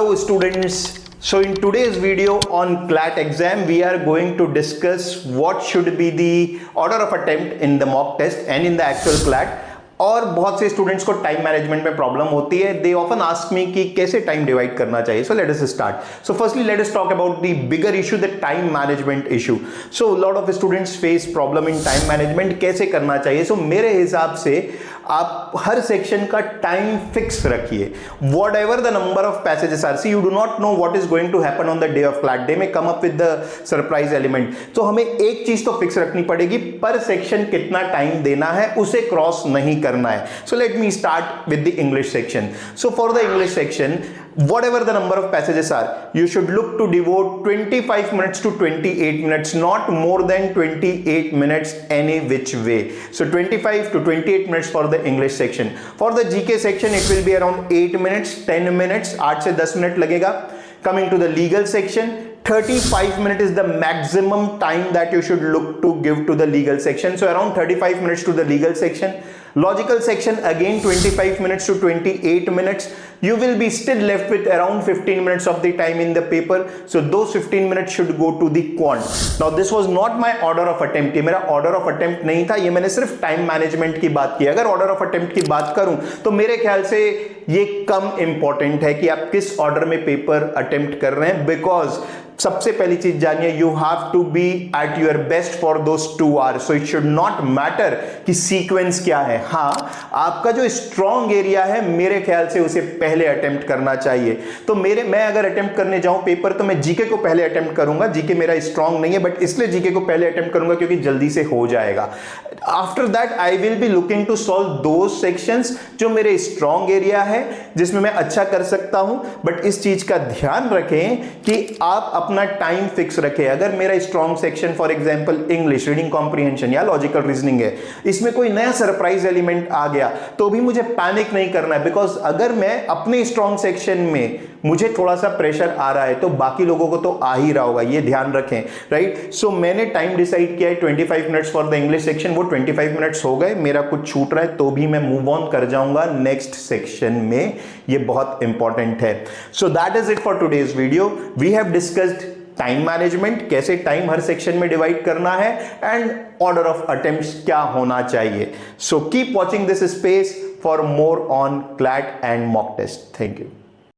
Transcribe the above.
Hello students. So in today's video on CLAT exam, we are going to discuss what should be the order of attempt in the mock test and in the actual CLAT. और बहुत से students को time management में problem होती है. They often ask me कि कैसे time divide करना चाहिए. So let us start. So firstly let us talk about the bigger issue, the time management issue. So lot of students face problem in time management. कैसे करना चाहिए? So मेरे हिसाब से आप हर सेक्शन का टाइम फिक्स रखिए. Whatever the number of passages are, see you do not know what is going to happen on the day of CLAT. They may come up with the surprise element. तो हमें एक चीज तो fix रखनी पड़ेगी, पर section कितना time देना है उसे क्रॉस नहीं करना है. So let me start with the English section. So for the English section, whatever the number of passages are, you should look to devote 25 minutes to 28 minutes, not more than 28 minutes any which way. So 25 to 28 minutes for the English section. For the GK section, it will be around 8 minutes, 10 minutes, 8 से 10 minute लगेगा. Coming to the legal section, 35 minutes is the maximum time that you should look to give to the legal section. So around 35 minutes to the legal section. Logical section again 25 minutes to 28 minutes. You will be still left with around 15 minutes of the time in the paper. So those 15 minutes should go to the quant. Now this was not my order of attempt. ये मेरा order of attempt नहीं था. ये मैंने सिर्फ time management की बात की. अगर order of attempt की बात करूं तो मेरे ख्याल से ये कम important है कि आप किस order में paper attempt कर रहे हैं. Because सबसे पहली चीज जानिए, you have to be at your best for those 2 hours. So it should not matter कि सीक्वेंस क्या है. हाँ, आपका जो स्ट्रॉन्ग एरिया है मेरे ख्याल से उसे पहले अटेम्प्ट करना चाहिए. तो मैं अगर अटेम्प्ट करने जाऊं पेपर तो मैं जीके को पहले अटेम्प्ट करूंगा. जीके मेरा स्ट्रॉन्ग नहीं है, बट इसलिए जीके को पहले अटेम्प्ट करूंगा क्योंकि जल्दी से हो जाएगा. After that I will be looking to solve those sections जो मेरे स्ट्रॉन्ग एरिया है, जिसमें मैं अच्छा कर सकता हूं. बट इस चीज का ध्यान रखें कि आप अपना टाइम फिक्स रखें. अगर मेरा strong section for example English, reading comprehension या लॉजिकल रीजनिंग है, इसमें कोई नया सरप्राइज एलिमेंट आ गया तो भी मुझे पैनिक नहीं करना है. बिकॉज अगर मैं अपने स्ट्रॉन्ग सेक्शन में मुझे थोड़ा सा प्रेशर आ रहा है तो बाकी लोगों को तो आ ही रहा होगा. ये ध्यान रखें, राइट. सो मैंने टाइम डिसाइड किया है 25 minutes for the English section. वो 25 मिनट्स हो गए, मेरा कुछ छूट रहा है तो भी मैं मूव ऑन कर जाऊंगा नेक्स्ट सेक्शन में. ये बहुत इंपॉर्टेंट है. So that is it for today's video. We have discussed time management, कैसे टाइम हर सेक्शन में डिवाइड करना है, एंड ऑर्डर ऑफ अटेम्प्ट्स क्या होना चाहिए. So keep watching this space for more on CLAT and mock test. Thank you.